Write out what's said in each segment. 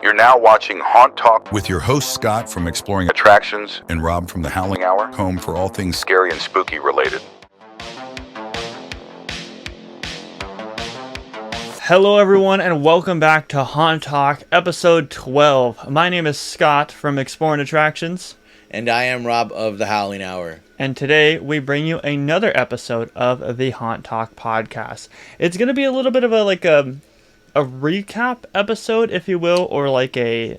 You're now watching Haunt Talk with your host Scott from Exploring Attractions and Rob from the Howling Hour, home for all things scary and spooky related. Hello everyone and welcome back to Haunt Talk episode 12. My name is Scott from Exploring Attractions. And I am Rob of the Howling Hour. And today we bring you another episode of the Haunt Talk podcast. It's going to be a little bit of a recap episode, if you will, or like a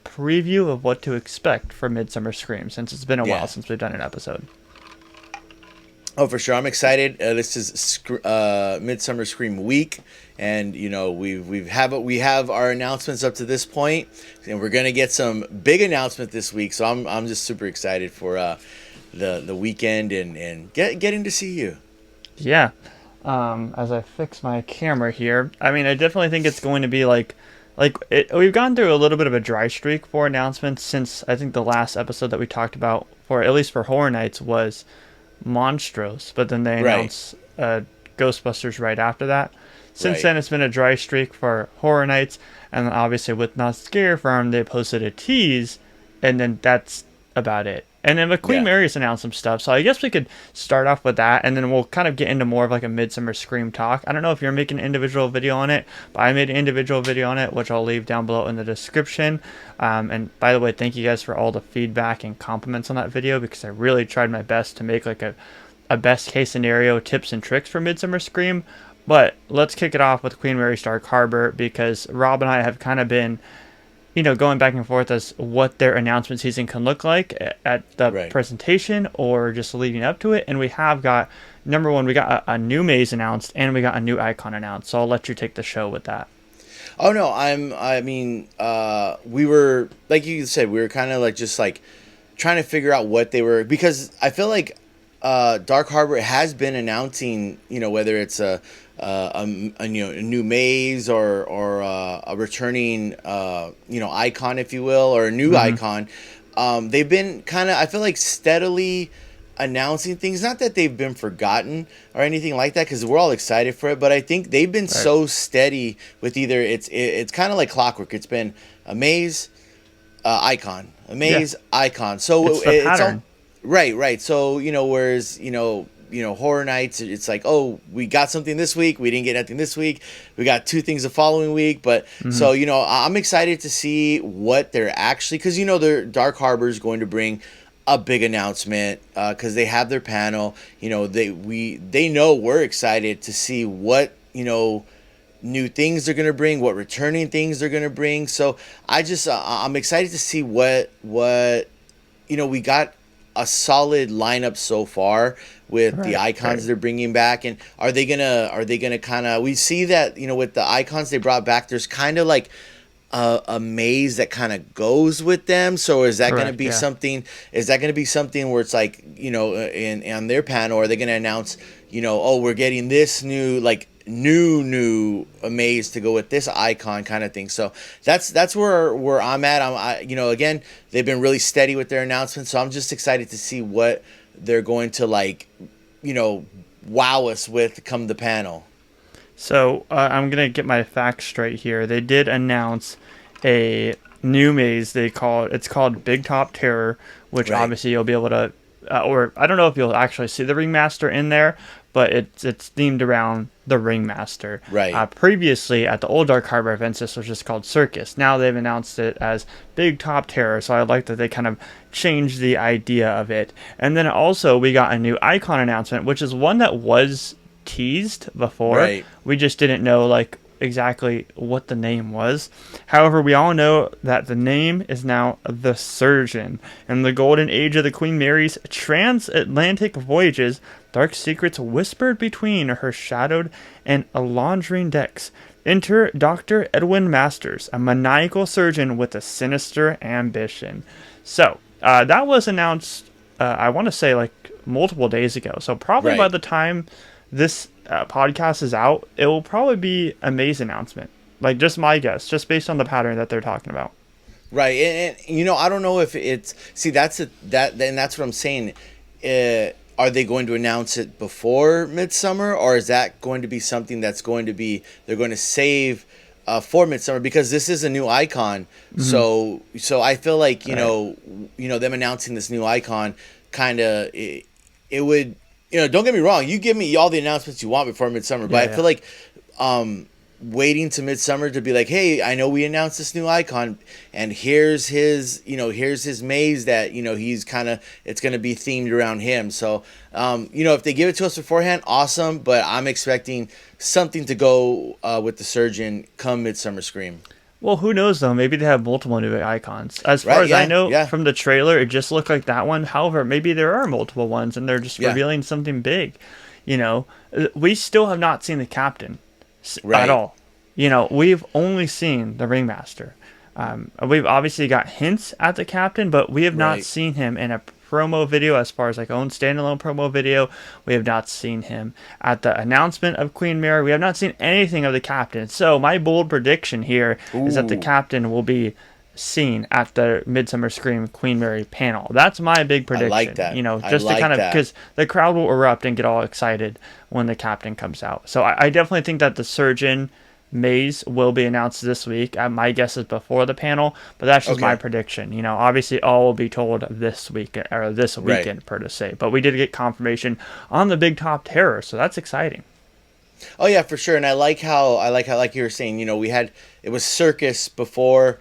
preview of what to expect for Midsummer Scream, since it's been a while since we've done an episode. Oh, for sure. I'm excited. This is Midsummer Scream week. And, you know, we have our announcements up to this point, and we're going to get some big announcement this week. So I'm just super excited for the weekend and getting to see you. Yeah. As I fix my camera here, I mean, I definitely think it's going to be we've gone through a little bit of a dry streak for announcements since I think the last episode that we talked about, for at least for Horror Nights, was Monstros, but then they announced Ghostbusters right after that. Since then, it's been a dry streak for Horror Nights, and then obviously with Not Scare Farm, they posted a tease, and then that's about it. And then Queen Mary's announced some stuff, so I guess we could start off with that, and then we'll kind of get into more of like a Midsummer Scream talk. I don't know if you're making an individual video on it, but I made an individual video on it, which I'll leave down below in the description. And by the way, thank you guys for all the feedback and compliments on that video, because I really tried my best to make like a best case scenario tips and tricks for Midsummer Scream. But let's kick it off with Queen Mary's Dark Harbor, because Rob and I have kind of been, you know, going back and forth as what their announcement season can look like at the presentation or just leading up to it. And we have got, number one, we got a new maze announced, and we got a new icon announced. So I'll let you take the show with that. Oh, no, we were, like you said, we were kind of like trying to figure out what they were, because I feel like Dark Harbor has been announcing, you know, whether it's a new maze or a returning icon, if you will, or a new icon. They've been kind of, I feel like, steadily announcing things. Not that they've been forgotten or anything like that, because we're all excited for it, but I think they've been so steady with either it's kind of like clockwork. It's been a maze, icon, a maze, icon. So it's the pattern. Right. So, you know, whereas, Horror Nights, it's like, oh, we got something this week, we didn't get nothing this week, we got two things the following week. But so, you know, I'm excited to see what they're actually, because, you know, their Dark Harbor is going to bring a big announcement, because they have their panel. You know, they know we're excited to see what, you know, new things they're gonna bring, what returning things they're gonna bring. So I'm excited to see what you know, we got a solid lineup so far with the icons they're bringing back. And are they gonna kind of, we see that, you know, with the icons they brought back, there's kind of like a maze that kind of goes with them. So is that going to be something, where it's like, you know, on their panel, are they going to announce, you know, oh, we're getting this new, like, new maze to go with this icon kind of thing. So that's where I'm at. You know, again, they've been really steady with their announcements, so I'm just excited to see what they're going to, like, you know, wow us with come the panel. So I'm gonna get my facts straight here. They did announce a new maze. It's called Big Top Terror, which obviously you'll be able to, or I don't know if you'll actually see the Ringmaster in there, but it's themed around the Ringmaster. Previously at the old Dark Harbor events, this was just called Circus. Now they've announced it as Big Top Terror, so I like that they kind of changed the idea of it. And then also we got a new icon announcement, which is one that was teased before. We just didn't know like exactly what the name was. However, we all know that the name is now the Surgeon. In the golden age of the Queen Mary's transatlantic voyages, dark secrets whispered between her shadowed and alondrine decks. Enter Dr. Edwin Masters, a maniacal surgeon with a sinister ambition. So that was announced, I want to say, like multiple days ago. So probably by the time this podcast is out, it will probably be a maze announcement. Like, just my guess, just based on the pattern that they're talking about. And you know, I don't know if it's, see, that's what I'm saying. Are they going to announce it before Midsummer, or is that going to be something that's going to be, they're going to save for Midsummer, because this is a new icon. So I feel like them announcing this new icon kind of it would, don't get me wrong, you give me all the announcements you want before Midsummer, but I feel like waiting to Midsummer to be like, hey, I know we announced this new icon, and here's his maze that he's kind of, it's going to be themed around him. So if they give it to us beforehand, awesome, but I'm expecting something to go with the Surgeon come Midsummer Scream. Well, who knows, though? Maybe they have multiple new icons. As far as I know, from the trailer, it just looked like that one. However, maybe there are multiple ones, and they're just revealing something big. We still have not seen the Captain at all. We've only seen the Ringmaster. We've obviously got hints at the Captain, but we have not seen him in a promo video, as far as like own standalone promo video. We have not seen him at the announcement of Queen Mary. We have not seen anything of the Captain. So my bold prediction here is that the Captain will be seen at the Midsummer Scream Queen Mary panel. That's my big prediction. I like that. Just to kind of, because the crowd will erupt and get all excited when the Captain comes out. So I definitely think that the Surgeon maze will be announced this week. My guess is before the panel, but that's just my prediction. Obviously all will be told this week or this weekend per se. But we did get confirmation on the Big Top Terror, so that's exciting. Oh yeah, for sure. And I like how like you were saying, it was Circus before,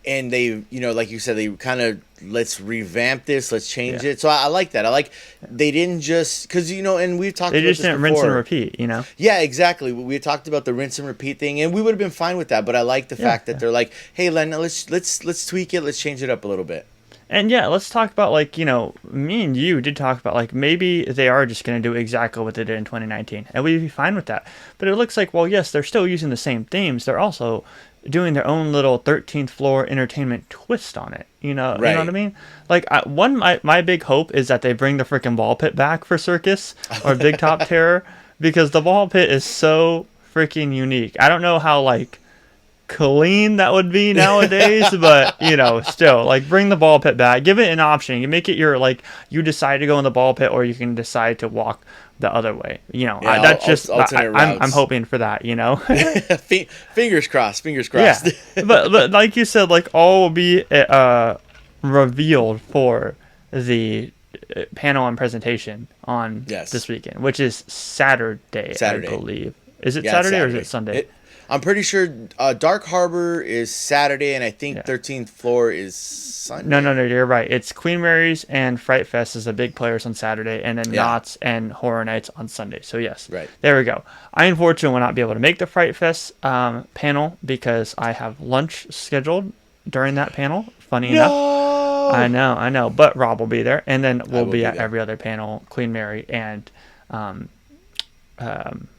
and they, like you said, they kind of, let's revamp this, let's change it. So I like that. I like, they didn't just, because, and we've talked about this before. They just didn't rinse and repeat, Yeah, exactly. We talked about the rinse and repeat thing, and we would have been fine with that. But I like the fact that they're like, hey, Len, let's tweak it, let's change it up a little bit. And let's talk about, me and you did talk about, maybe they are just going to do exactly what they did in 2019. And we'd be fine with that. But it looks like, well, yes, they're still using the same themes. They're also doing their own little 13th floor entertainment twist on it. You know what I mean? My big hope is that they bring the freaking ball pit back for Circus or Big Top Terror, because the ball pit is so freaking unique. I don't know how, clean that would be nowadays, but still, bring the ball pit back, give it an option. You make it you decide to go in the ball pit, or you can decide to walk the other way. That's just I'm hoping for that. Fingers crossed. Yeah, but like you said, all will be revealed for the panel and presentation on this weekend, which is Saturday. I believe. Is it Saturday or is it Sunday? I'm pretty sure Dark Harbor is Saturday, and I think 13th Floor is Sunday. No, you're right. It's Queen Mary's and Fright Fest is the big players on Saturday, and then Knott's and Horror Nights on Sunday. So, yes. Right. There we go. I, unfortunately, will not be able to make the Fright Fest panel because I have lunch scheduled during that panel, funny enough. I know. But Rob will be there, and then we'll be at every other panel, Queen Mary and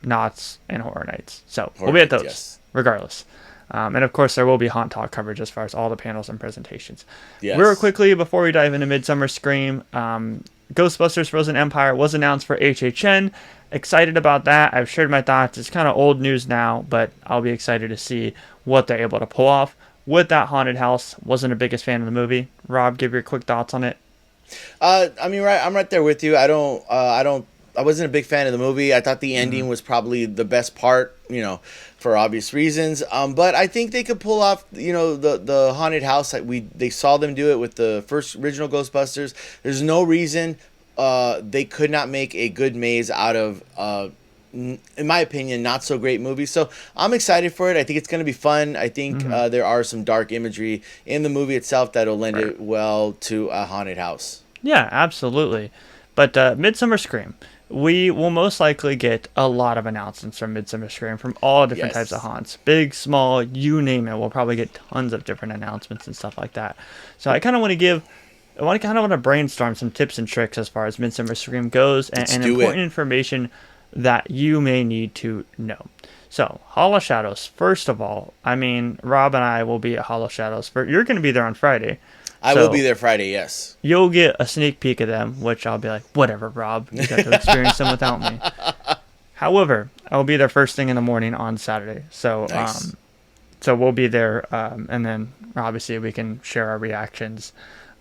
Knott's and Horror Nights. So we'll be at those regardless. And of course there will be Haunt Talk coverage as far as all the panels and presentations. Real quickly before we dive into Midsummer Scream, Ghostbusters Frozen Empire was announced for HHN. Excited about that. I've shared my thoughts. It's kind of old news now, but I'll be excited to see what they're able to pull off with that haunted house. Wasn't the biggest fan of the movie. Rob, give your quick thoughts on it. I'm right there with you. I wasn't a big fan of the movie. I thought the ending was probably the best part, for obvious reasons. But I think they could pull off, the haunted house. They saw them do it with the first original Ghostbusters. There's no reason they could not make a good maze out of, in my opinion, not so great movie. So I'm excited for it. I think it's going to be fun. I think there are some dark imagery in the movie itself that'll lend it well to a haunted house. Yeah, absolutely. But Midsummer Scream. We will most likely get a lot of announcements from Midsummer Scream from all different types of haunts. Big, small, you name it. We'll probably get tons of different announcements and stuff like that. So I kind of want to brainstorm some tips and tricks as far as Midsummer Scream goes and important information that you may need to know. So, Hall of Shadows. First of all, Rob and I will be at Hall of Shadows. You're going to be there on Friday. I will be there Friday, yes. You'll get a sneak peek of them, which I'll be like, whatever, Rob. You got to experience them without me. However, I will be there first thing in the morning on Saturday. So, nice. So we'll be there, and then obviously we can share our reactions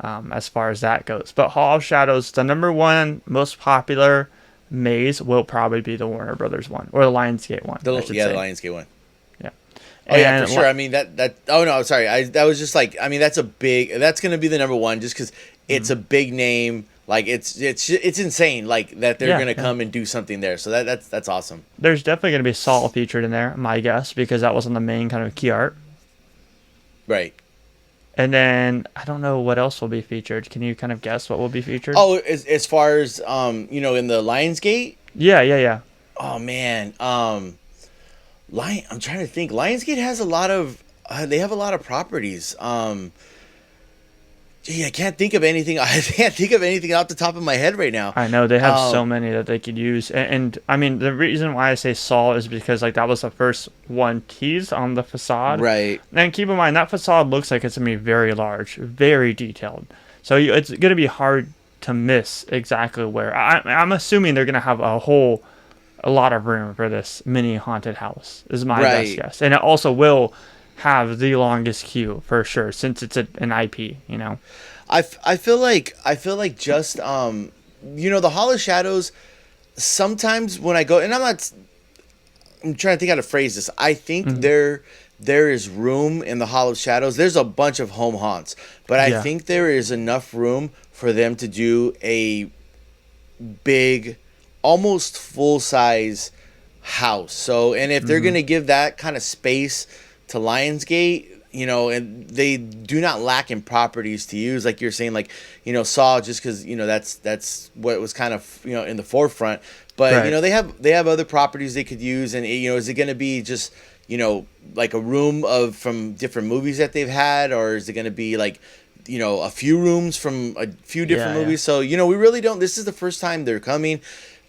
as far as that goes. But Hall of Shadows, the number one most popular maze will probably be the Warner Brothers one, or the Lionsgate one. The Lionsgate one. Yeah. Oh yeah, for And sure. I mean that. Oh no, sorry. That was just like. I mean, that's going to be the number one, just because it's a big name. Like it's insane. Like that they're yeah, going to yeah. come and do something there. So that's awesome. There's definitely going to be Saul featured in there, my guess, because that was on the main kind of key art. Right. And then I don't know what else will be featured. Can you kind of guess what will be featured? Oh, as far as in the Lionsgate. Yeah, yeah, yeah. Oh man, I'm trying to think. Lionsgate has a lot of. They have a lot of properties. Gee, I can't think of anything. I can't think of anything off the top of my head right now. I know they have so many that they could use, and I mean the reason why I say Saul is because like that was the first one teased on the facade, Right. And keep in mind that facade looks like it's gonna be very large, very detailed. So it's gonna be hard to miss exactly where. I'm assuming they're gonna have a lot of room for this mini haunted house. Is my best guess, and it also will have the longest queue for sure since it's an IP. I feel like just the Hall of Shadows. Sometimes when I go, and I'm trying to think how to phrase this. I think there is room in the Hall of Shadows. There's a bunch of home haunts, but I think there is enough room for them to do a big, almost full size house. So, and if they're gonna give that kind of space to Lionsgate, and they do not lack in properties to use, like you're saying, like Saw, just because that's what was kind of in the forefront. But they have other properties they could use, and is it going to be just like a room from different movies that they've had, or is it going to be like a few rooms from a few different movies? So we really don't. This is the first time they're coming.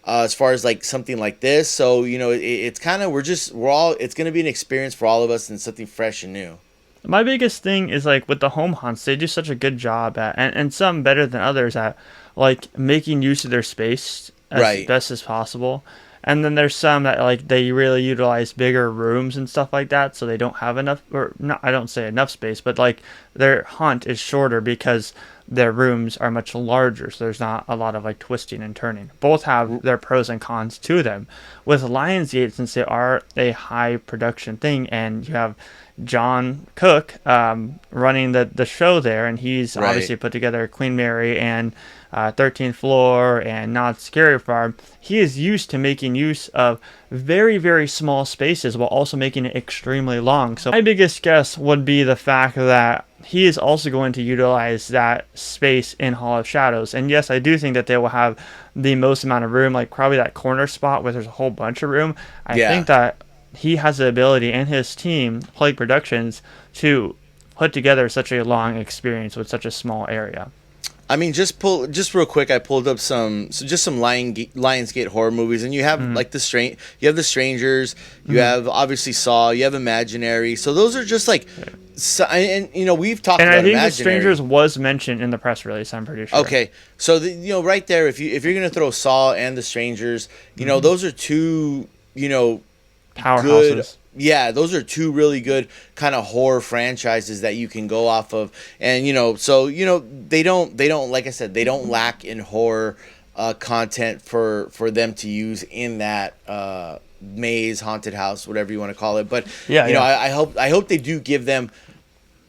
As far as like something like this, so it's kind of it's going to be an experience for all of us and something fresh and new. My biggest thing is like with the home haunts, they do such a good job at, and some better than others at, like making use of their space as best as possible. And then there's some that like they really utilize bigger rooms and stuff like that, so they don't have enough, or not, I don't say enough space, but like their haunt is shorter because their rooms are much larger, so there's not a lot of like twisting and turning. Both have their pros and cons to them. With Lionsgate, since they are a high production thing, and you have John Cook running the show there, and he's obviously put together Queen Mary and 13th Floor and Not Scary Farm. He is used to making use of very, very small spaces while also making it extremely long. So my biggest guess would be the fact that he is also going to utilize that space in Hall of Shadows. And yes, I do think that they will have the most amount of room, like probably that corner spot where there's a whole bunch of room. I think that he has the ability, and his team, Plague Productions, to put together such a long experience with such a small area. I mean, just real quick, I pulled up some Lionsgate horror movies, and you have like you have The Strangers, you have obviously Saw, you have Imaginary. So those are just like, and we've talked about Imaginary. And I think The Strangers was mentioned in the press release, I'm pretty sure. Okay, so right there, if you're gonna throw Saw and The Strangers, those are two powerhouses. Good, yeah, those are two really good kind of horror franchises that you can go off of, and they don't like I said, they don't lack in horror content for them to use in that maze, haunted house, whatever you want to call it. But I hope they do give them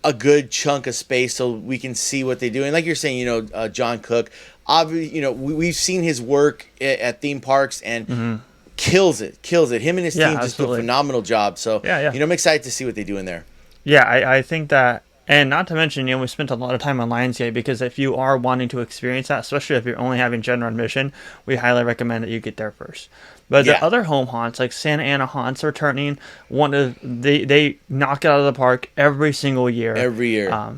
a good chunk of space so we can see what they do. And like you're saying, John Cook, obviously, we've seen his work at theme parks and. Kills it. Him and his team just do a phenomenal job. So, I'm excited to see what they do in there. Yeah, I think that, and not to mention, we spent a lot of time on Lionsgate, because if you are wanting to experience that, especially if you're only having general admission, we highly recommend that you get there first. But the other home haunts, like Santa Ana Haunts, are returning. They knock it out of the park every single year.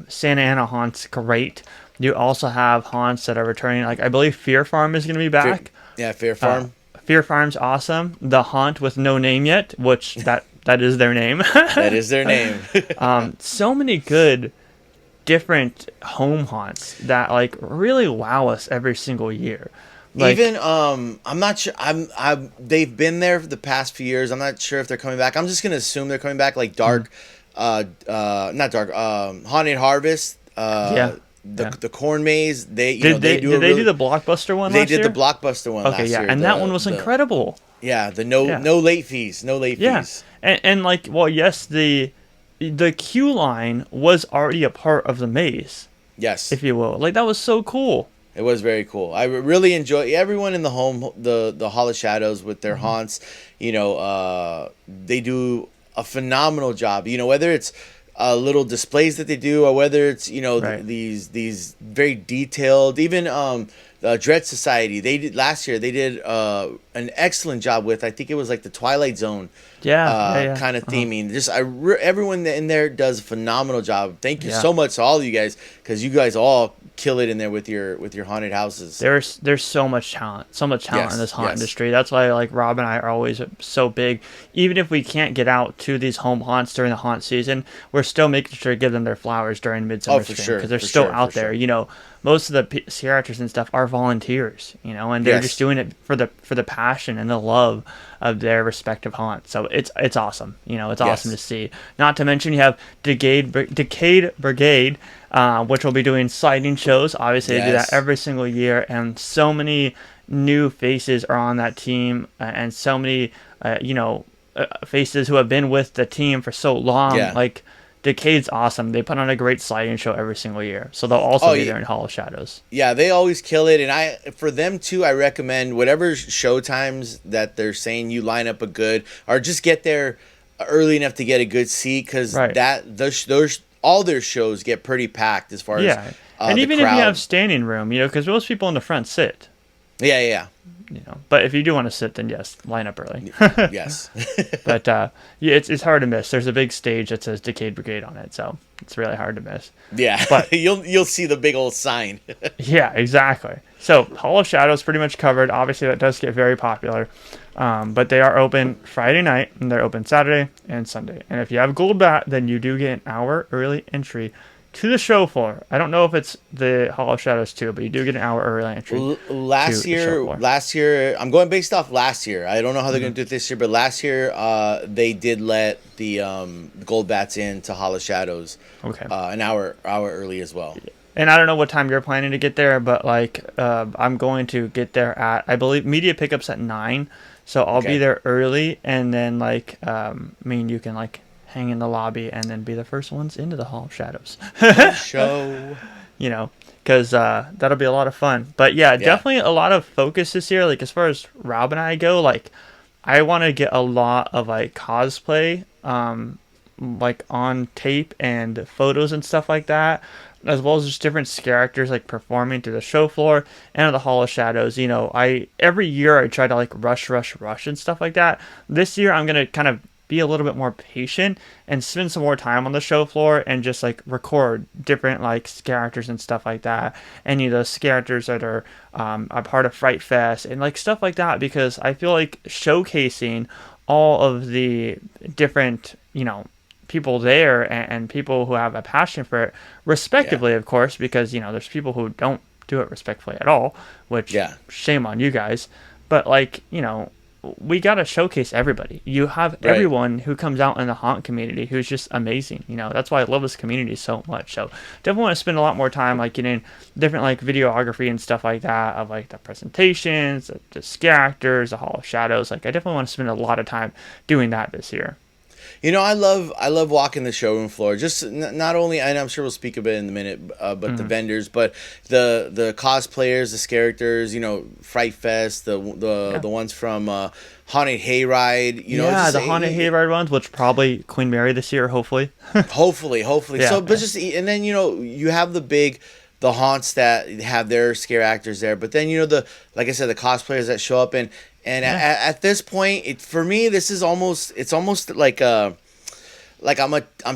Santa Ana Haunts, great. You also have haunts that are returning. Like I believe Fear Farm is going to be back. Fear Farm. Fear Farm's awesome. The Haunt with no name yet, which that is their name. That is their name. So many good different home haunts that like really wow us every single year. Like, even I'm not sure. They've been there for the past few years. I'm not sure if they're coming back. I'm just gonna assume they're coming back. Like Haunted Harvest. The Corn Maze. Did they do the Blockbuster one? They did the Blockbuster one. Okay, last year. And that one was incredible. Yeah, no late fees. And like, well, yes, the the queue line was already a part of the maze, Yes. if you will. Like, that was so cool. It was very cool. I really enjoy everyone in the Hall of Shadows with their haunts. They do a phenomenal job. Whether it's little displays that they do, or whether it's Right. these very detailed. Even the Dread Society, they did last year. They did an excellent job with. I think it was like the Twilight Zone. Yeah. Kind of theming. Everyone in there does a phenomenal job. Thank you Yeah. so much to all of you guys, because you guys all kill it in there with your haunted houses. There's so much talent, Yes, in this haunt yes. industry. That's why like Rob and I are always so big. Even if we can't get out to these home haunts during the haunt season, we're still making sure to give them their flowers during Midsummer Oh, for Scream, sure, because they're for still sure, out for there. sure. Most of the scare actors and stuff are volunteers, and they're Yes. just doing it for the passion and the love of their respective haunts. So it's awesome. It's awesome to see. Not to mention you have Decade Brigade, which will be doing sliding shows. Obviously, they do that Yes. every single year, and so many new faces are on that team, and so many faces who have been with the team for so long. Yeah. Like, Decade's awesome. They put on a great sliding show every single year, so they'll also Oh, be yeah. there in Hall of Shadows. Yeah, they always kill it, and for them too, I recommend whatever show times that they're saying you line up a good, or just get there early enough to get a good seat, because Right. those all their shows get pretty packed as far as Yeah, and the even if you crowd. have standing room, because most people in the front sit. Yeah. But if you do want to sit, then yes, line up early. Yes. But it's hard to miss. There's a big stage that says Decade Brigade on it, so it's really hard to miss. Yeah. But- you'll see the big old sign. Yeah, exactly. So Hall of Shadows pretty much covered. Obviously, that does get very popular. But they are open Friday night, and they're open Saturday and Sunday. And if you have Gold Bat, then you do get an hour early entry to the show floor. I don't know if it's the Hall of Shadows too, but you do get an hour early entry. Last to the show year, floor. I'm going based off last year. I don't know how they're Mm-hmm. going to do it this year, but last year they did let the gold bats in to Hall of Shadows Okay. an hour early as well. And I don't know what time you're planning to get there, but I'm going to get there at, I believe, media pickups at 9, so I'll Okay. be there early, and then you can hang in the lobby and then be the first ones into the Hall of Shadows. Show. Because that'll be a lot of fun. But yeah, definitely a lot of focus this year. Like, as far as Rob and I go, I want to get a lot of cosplay, on tape and photos and stuff like that, as well as just different characters performing through the show floor and at the Hall of Shadows. Every year I try to rush and stuff like that. This year I'm gonna kind of be a little bit more patient and spend some more time on the show floor and just record different characters and stuff like that, and those characters that are a part of Fright Fest and stuff like that, because I feel like showcasing all of the different people there and people who have a passion for it respectively, of course, because there's people who don't do it respectfully at all, which shame on you guys, but we got to showcase everybody. You have everyone who comes out in the haunt community who's just amazing. That's why I love this community so much. So definitely want to spend a lot more time getting different videography and stuff like that of the presentations, the scare actors, the Hall of Shadows. I definitely want to spend a lot of time doing that this year. I love walking the showroom floor. Just not only, and I'm sure we'll speak a bit in a minute, but the vendors, but the cosplayers, the characters. Fright Fest, the ones from Haunted Hayride. The Haunted Hayride ones, which probably Queen Mary this year, hopefully. hopefully. Yeah, So, but and then you have the haunts that have their scare actors there, but then like I said, the cosplayers that show up and at this point, for me, this is almost like I'm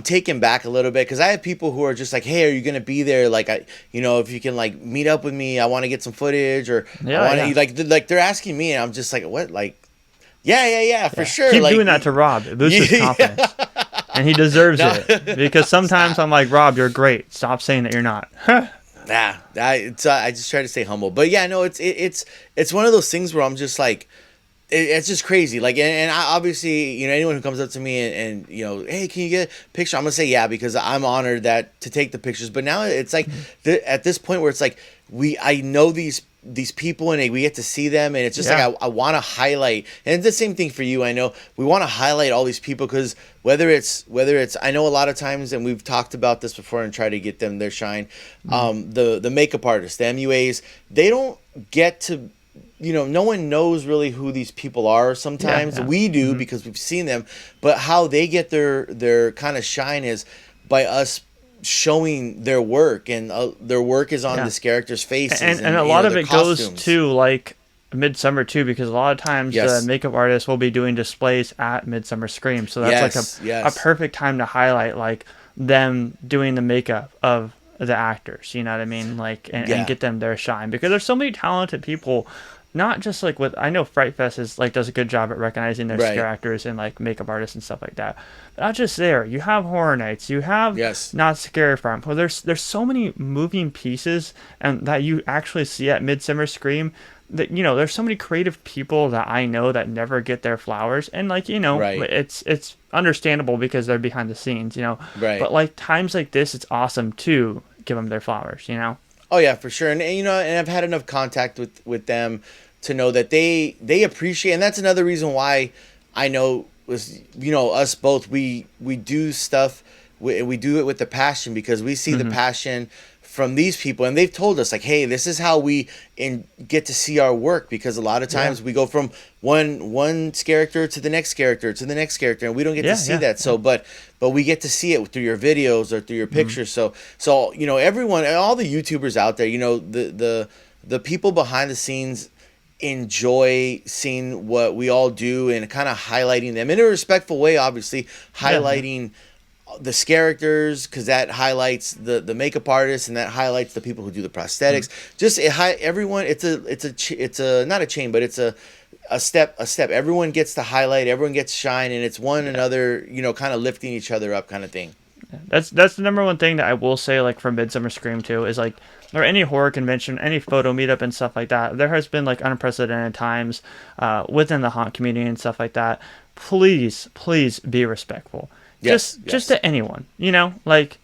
taken back a little bit, because I have people who are just hey, are you gonna be there? If you can meet up with me, I want to get some footage, or I want to they're asking me, and I'm just what yeah, for sure. Keep doing that to Rob. It boosts his confidence, and he deserves it, because sometimes I'm Rob, you're great. Stop saying that you're not. I just try to stay humble, but yeah, no, it's one of those things where I'm just it's just crazy. Like, and I, obviously, you know, anyone who comes up to me and you know, hey, can you get a picture? I'm gonna say yeah, because I'm honored that to take the pictures. But now it's like at this point where it's like I know these people and we get to see them, and it's just like I want to highlight. And it's the same thing for you. I know we want to highlight all these people because whether it's I know a lot of times, and we've talked about this before and try to get them their shine. The makeup artists, the MUAs, they don't get to. You know, no one knows really who these people are sometimes. We do because we've seen them, but how they get their kind of shine is by us showing their work, and their work is on this character's faces. And a lot of it goes to like Midsummer too, because a lot of times the makeup artists will be doing displays at Midsummer Scream, so that's a perfect time to highlight like them doing the makeup of the actors, you know what I mean, like and get them their shine, because there's so many talented people. Not just like I know Fright Fest does a good job at recognizing their scare actors and like makeup artists and stuff like that. But not just there. You have Horror Nights. You have Not Scary Farm. Well, there's so many moving pieces and that you actually see at Midsummer Scream. That, you know, there's so many creative people that I know that never get their flowers, and like, you know, it's understandable because they're behind the scenes, you know. But like times like this, it's awesome to give them their flowers, you know. Oh yeah, for sure. And you know, and I've had enough contact with them to know that they appreciate, and that's another reason why I know was, you know, us both, we do stuff, we do it with the passion, because we see the passion from these people, and they've told us like, hey, this is how we get to see our work, because a lot of times we go from one character to the next character to the next character, and we don't get to see that. So but we get to see it through your videos or through your pictures. So you know, everyone, all the YouTubers out there, you know, the people behind the scenes enjoy seeing what we all do and kind of highlighting them in a respectful way, obviously highlighting the characters, because that highlights the makeup artists, and that highlights the people who do the prosthetics. Just everyone, it's a not a chain, but it's a step. Everyone gets to highlight, everyone gets shine, and it's one another, you know, kind of lifting each other up kind of thing. That's the number one thing that I will say, like, from Midsummer Scream 2 is like, or any horror convention, any photo meetup and stuff like that, there has been like unprecedented times within the haunt community and stuff like that. Please be respectful. Just to anyone, you know, like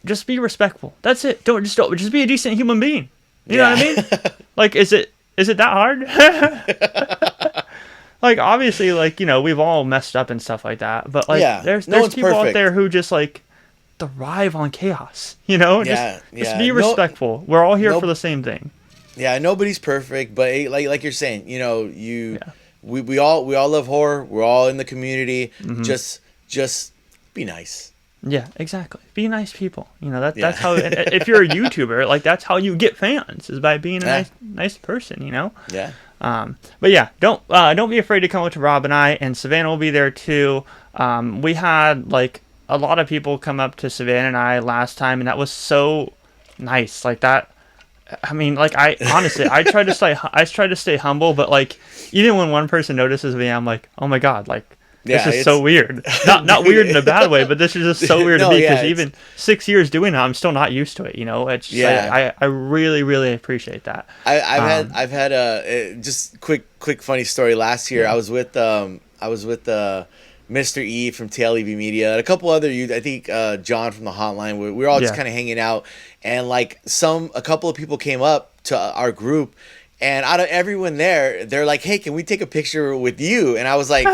just be respectful. That's it. Don't just be a decent human being. You know what I mean? Like, is it that hard? Like, obviously, like, you know, we've all messed up and stuff like that, but like there's people out there who just like thrive on chaos, you know. Just be respectful. We're all here for the same thing. Nobody's perfect, but like you're saying, you know, we all love horror. We're all in the community. Just be nice. Yeah, exactly. Be nice people. You know, that's how. If you're a YouTuber, like, that's how you get fans, is by being a nice person. You know. Yeah. But yeah, don't be afraid to come up to Rob and I, and Savannah will be there too. We had like a lot of people come up to Savannah and I last time, and that was so nice. Like that. I mean, like, I honestly, I try to stay humble, but like, even when one person notices me, I'm like, oh my God, like, this is so weird. Not weird in a bad way, but this is just so weird to me, because even 6 years doing it, I'm still not used to it. You know, it's just, I really appreciate that. I've had a just quick funny story. Last year, I was with Mr. E from TLEV Media and a couple other I think John from the Hotline. We were all just kind of hanging out, and like a couple of people came up to our group, and out of everyone there, they're like, "Hey, can we take a picture with you?" And I was like.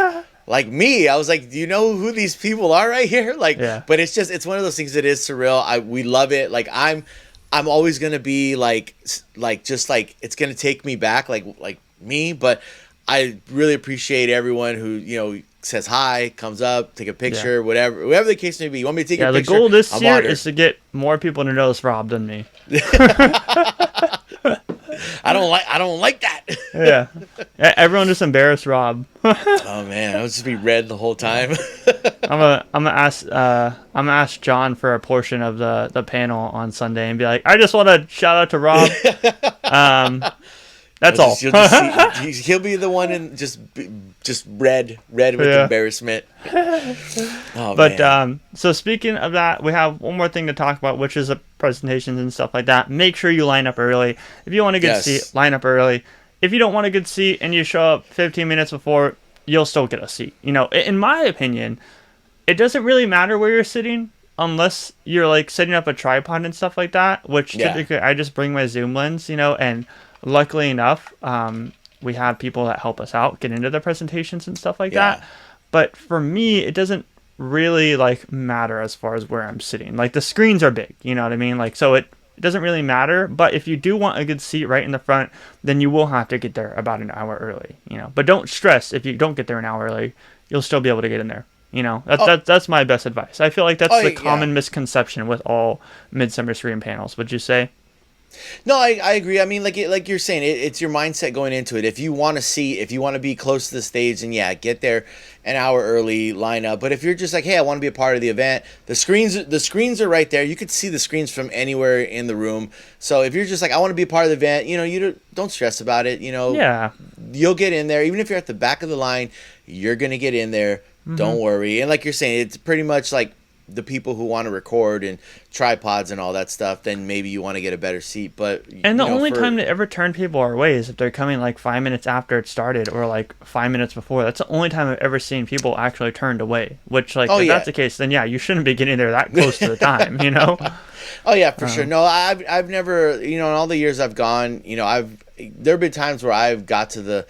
Like me, I was like, do you know who these people are right here? Like, but it's one of those things that is surreal. We love it. Like, I'm always gonna be like just like, it's gonna take me back, like me. But I really appreciate everyone who, you know, says hi, comes up, take a picture, whatever the case may be. You want me to take a picture? The goal this year is to get more people to notice Rob than me. I don't like that. Yeah. Everyone just embarrassed Rob. Oh man, I would just be red the whole time. I'm gonna ask John for a portion of the panel on Sunday and be like, I just want to shout out to Rob. That's all. He'll be the one in just red with embarrassment. Oh, but man. So speaking of that, we have one more thing to talk about, which is presentations and stuff like that. Make sure you line up early. If you want to get a seat, line up early. if you don't want a good seat and you show up 15 minutes before, you'll still get a seat. You know, in my opinion, it doesn't really matter where you're sitting unless you're like setting up a tripod and stuff like that, which typically I just bring my Zoom lens, you know, and luckily enough, we have people that help us out get into the presentations and stuff like that. But for me, it doesn't really like matter as far as where I'm sitting. Like the screens are big, you know what I mean? Like, so it doesn't really matter. But if you do want a good seat right in the front, then you will have to get there about an hour early, you know. But don't stress if you don't get there an hour early, you'll still be able to get in there. You know, that's my best advice. I feel like that's the common misconception with all Midsummer Scream panels. Would you say? No, I agree. I mean, like you're saying, it's your mindset going into it. If you want to see, if you want to be close to the stage, then get there an hour early, line up. But if you're just like, hey, I want to be a part of the event, the screens are right there. You could see the screens from anywhere in the room. So if you're just like, I want to be a part of the event, you know, you don't stress about it. You know, you'll get in there. Even if you're at the back of the line, you're gonna get in there. Don't worry. And like you're saying, it's pretty much like the people who want to record and tripods and all that stuff, then maybe you want to get a better seat. But and the only time to ever turn people our way is if they're coming like 5 minutes after it started or like 5 minutes before. That's the only time I've ever seen people actually turned away. Which, like, if that's the case, then you shouldn't be getting there that close to the time, you know? Oh yeah, for sure. No, I've never, you know, in all the years I've gone, you know, there have been times where I've got to the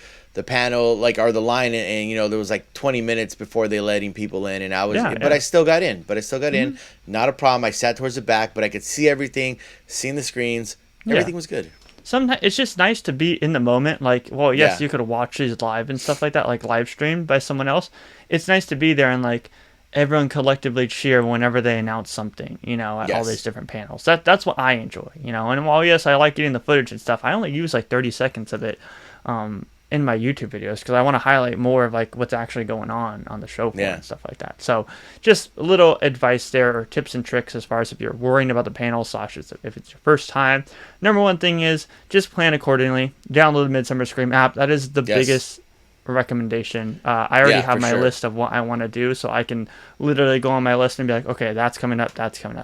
panel, like, or the line, and you know, there was like 20 minutes before they letting people in, and I was, but I still got in. In, not a problem. I sat towards the back, but I could see everything, seeing the screens, everything was good. Sometimes it's just nice to be in the moment. Like, well, yes, you could watch these live and stuff like that, like live streamed by someone else. It's nice to be there and like everyone collectively cheer whenever they announce something, you know, at all these different panels. That's what I enjoy, you know. And while yes, I like getting the footage and stuff, I only use like 30 seconds of it in my YouTube videos because I want to highlight more of like what's actually going on the show floor and stuff like that. So just a little advice there, or tips and tricks as far as if you're worrying about the panel / if it's your first time. Number one thing is just plan accordingly. Download the Midsummer Scream app. That is the biggest recommendation. I already have my list of what I want to do, so I can literally go on my list and be like, okay, that's coming up,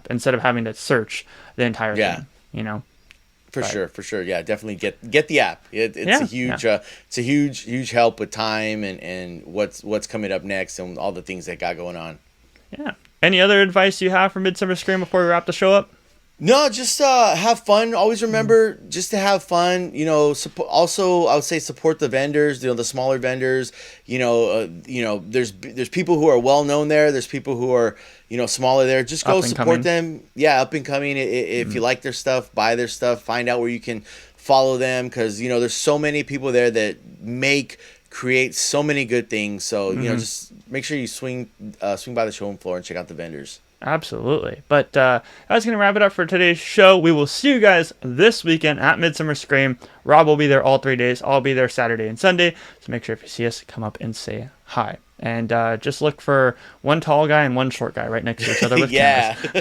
instead of having to search the entire thing, you know. For sure. Yeah, definitely get the app. It's a huge help with time and what's coming up next and all the things that got going on. Yeah. Any other advice you have for Midsummer Scream before we wrap the show up? No, just have fun. Always remember just to have fun. You know, also I would say support the vendors. You know, the smaller vendors. You know, there's people who are well known there. There's people who are, you know, smaller there. Just go support them. Yeah, up and coming. If you like their stuff, buy their stuff. Find out where you can follow them, because you know there's so many people there that create so many good things. So you know, just make sure you swing by the showroom floor and check out the vendors. Absolutely. But that's going to wrap it up for today's show. We will see you guys this weekend at Midsummer Scream. Rob will be there all 3 days. I'll be there Saturday and Sunday. So make sure if you see us, come up and say hi. And just look for one tall guy and one short guy right next to each other with cameras.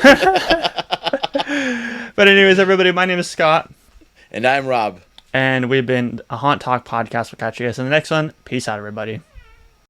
But anyways, everybody, my name is Scott. And I'm Rob. And we've been a Haunt Talk podcast. We'll catch you guys in the next one. Peace out, everybody.